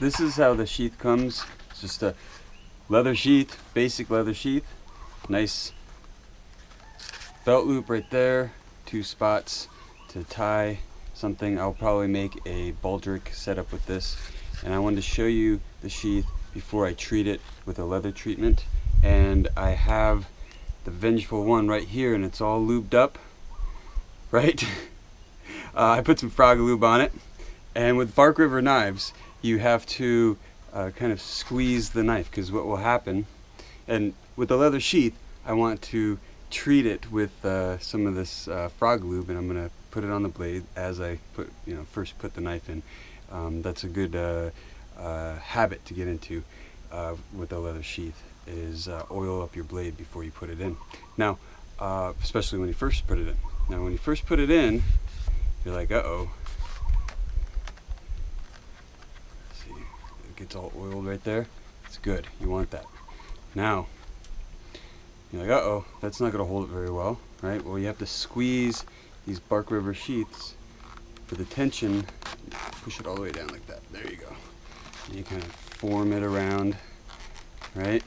this is how the sheath comes. It's just a leather sheath, basic leather sheath. Nice belt loop right there, 2 spots to tie something. I'll probably make a baldric setup with this, and I wanted to show you the sheath before I treat it with a leather treatment. And I have the Vengeful one right here, and it's all lubed up, right? I put some frog lube on it, and with Bark River knives you have to kind of squeeze the knife, because what will happen, and with the leather sheath I want to treat it with some of this frog lube, and I'm going to put it on the blade as I first put the knife in. That's a good habit to get into with the leather sheath, is oil up your blade before you put it in. Now, especially when you first put it in. Now, when you first put it in, you're like, uh-oh. See, it gets all oiled right there. It's good. You want that. Now, you're like, uh-oh, that's not going to hold it very well, right? Well, you have to squeeze these Bark River sheaths for the tension. Push it all the way down like that. There you go. And you kind of form it around, right?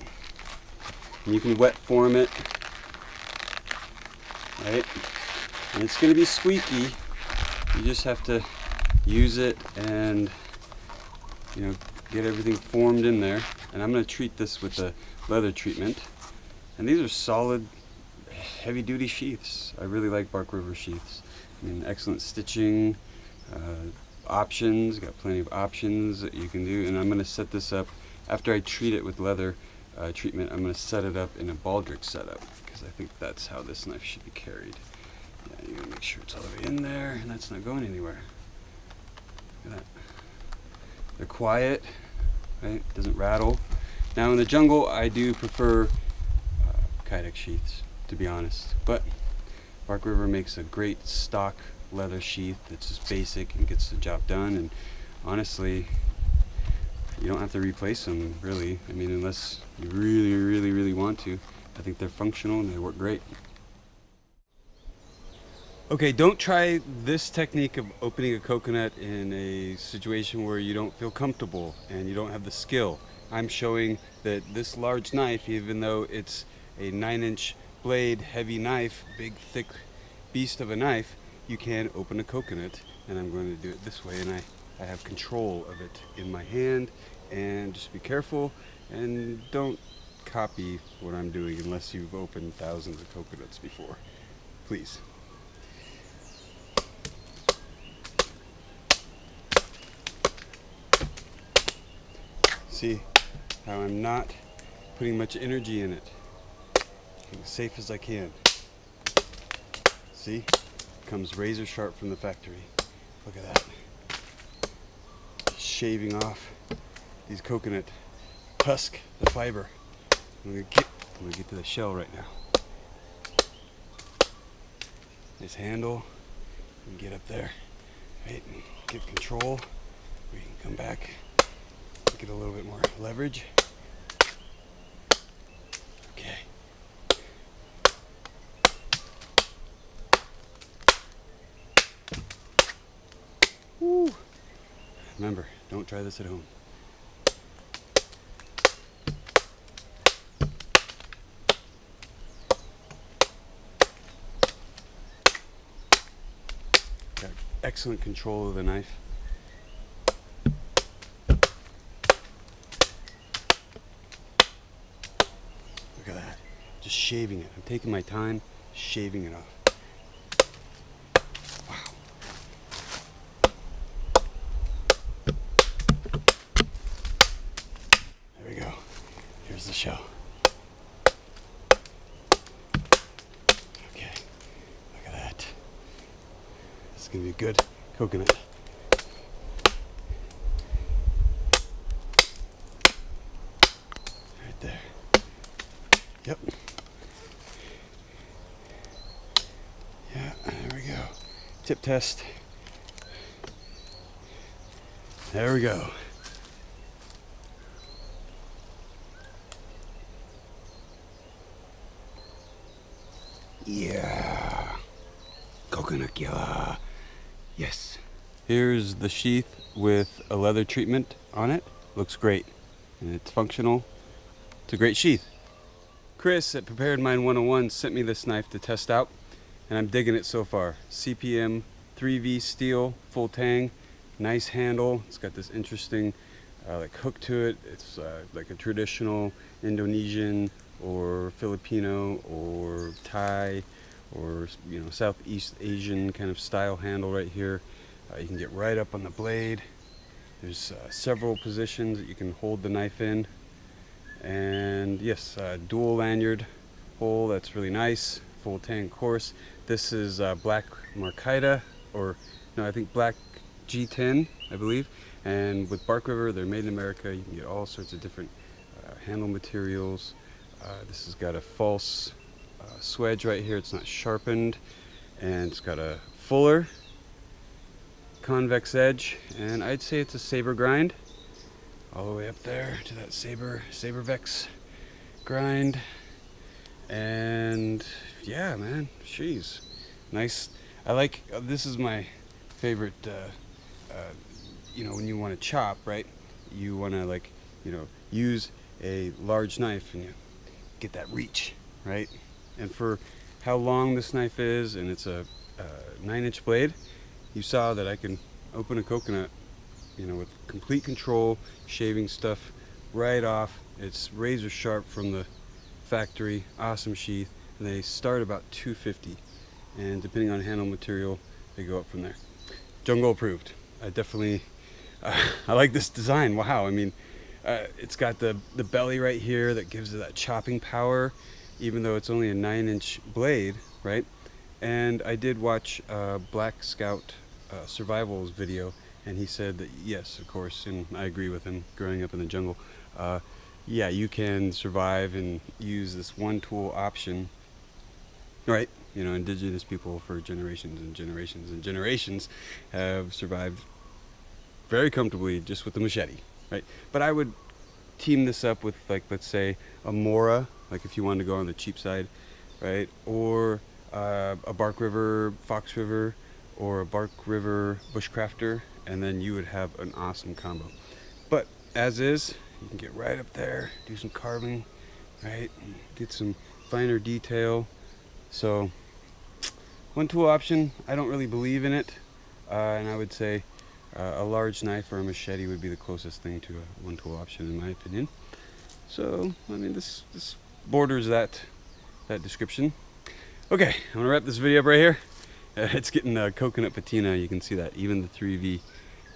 And you can wet form it, right? And it's going to be squeaky. You just have to use it and, get everything formed in there. And I'm going to treat this with a leather treatment. And these are solid, heavy-duty sheaths. I really like Bark River sheaths. I mean, excellent stitching, options. Got plenty of options that you can do. And I'm going to set this up after I treat it with leather treatment. I'm going to set it up in a baldric setup, because I think that's how this knife should be carried. Yeah, you got to make sure it's all the way in there, and that's not going anywhere. Look at that. They're quiet, right? Doesn't rattle. Now in the jungle, I do prefer kydex sheaths, to be honest, but Bark River makes a great stock leather sheath that's just basic and gets the job done. And honestly, you don't have to replace them, really. I mean, unless you really want to. I think they're functional and they work great. Okay, don't try this technique of opening a coconut in a situation where you don't feel comfortable and you don't have the skill. I'm showing that this large knife, even though it's a 9-inch blade, heavy knife, big thick beast of a knife, you can open a coconut, and I'm going to do it this way, and I have control of it in my hand. And just be careful and don't copy what I'm doing unless you've opened thousands of coconuts before, please. See how I'm not putting much energy in it. As safe as I can. See? Comes razor sharp from the factory. Look at that. Shaving off these coconut husk, the fiber. I'm gonna get to the shell right now. Nice handle. And get up there. Right, and get control. We can come back. Get a little bit more leverage. Okay. Woo. Remember, don't try this at home. Got excellent control of the knife. Look at that. Just shaving it. I'm taking my time shaving it off. Here's the shell. Okay, look at that. This is going to be a good coconut. Right there. Yep. Yeah, there we go. Tip test. There we go. Yeah, coconut killer. Yes. Here's the sheath with a leather treatment on it. looks great, and it's functional. It's a great sheath. Chris at Prepared Mind 101 sent me this knife to test out, and I'm digging it so far. CPM 3V steel, full tang, nice handle. It's got this interesting like hook to it. It's like a traditional Indonesian or Filipino or Thai or Southeast Asian kind of style handle right here. You can get right up on the blade. There's several positions that you can hold the knife in, and yes, dual lanyard hole. That's really nice. Full tang course. This is black Markita, or no, I think black G10, I believe. And with Bark River, they're made in America. You can get all sorts of different handle materials. This has got a false swedge right here. It's not sharpened, and it's got a fuller convex edge, and I'd say it's a saber grind all the way up there to that saber vex grind. And yeah, man, jeez, nice. I like this is my favorite. When you want to chop, right, you want to use a large knife and you get that reach, right? And for how long this knife is, and it's a 9-inch blade, you saw that I can open a coconut, with complete control, shaving stuff right off. It's razor sharp from the factory, awesome sheath, and they start about $250, and depending on handle material, they go up from there. Jungle approved. I definitely, I like this design. Wow, I mean, it's got the belly right here that gives it that chopping power, even though it's only a 9-inch blade, right? And I did watch Black Scout Survival's video, and he said that yes, of course, and I agree with him, growing up in the jungle, yeah, you can survive and use this one tool option, right? Indigenous people for generations and generations and generations have survived very comfortably just with the machete, right? But I would team this up with, like, let's say a Mora, like if you wanted to go on the cheap side, right? Or a Bark River Fox River, or a Bark River Bushcrafter, and then you would have an awesome combo. But as is, you can get right up there, do some carving, right? Get some finer detail. So one tool option, I don't really believe in it, and I would say a large knife or a machete would be the closest thing to a one tool option in my opinion. So I mean, this borders that description. Okay, I'm gonna wrap this video up right here. It's getting coconut patina. You can see that even the 3V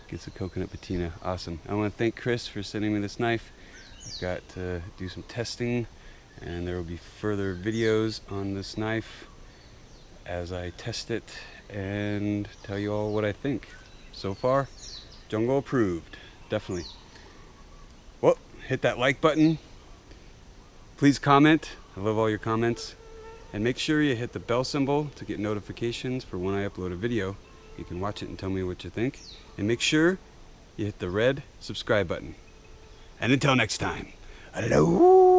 gets a coconut patina. Awesome. I want to thank Chris for sending me this knife. I've got to do some testing, and there will be further videos on this knife as I test it and tell you all what I think. So far, jungle approved, definitely. Well, hit that like button. Please comment. I love all your comments. And make sure you hit the bell symbol to get notifications for when I upload a video. You can watch it and tell me what you think. And make sure you hit the red subscribe button. And until next time, hello.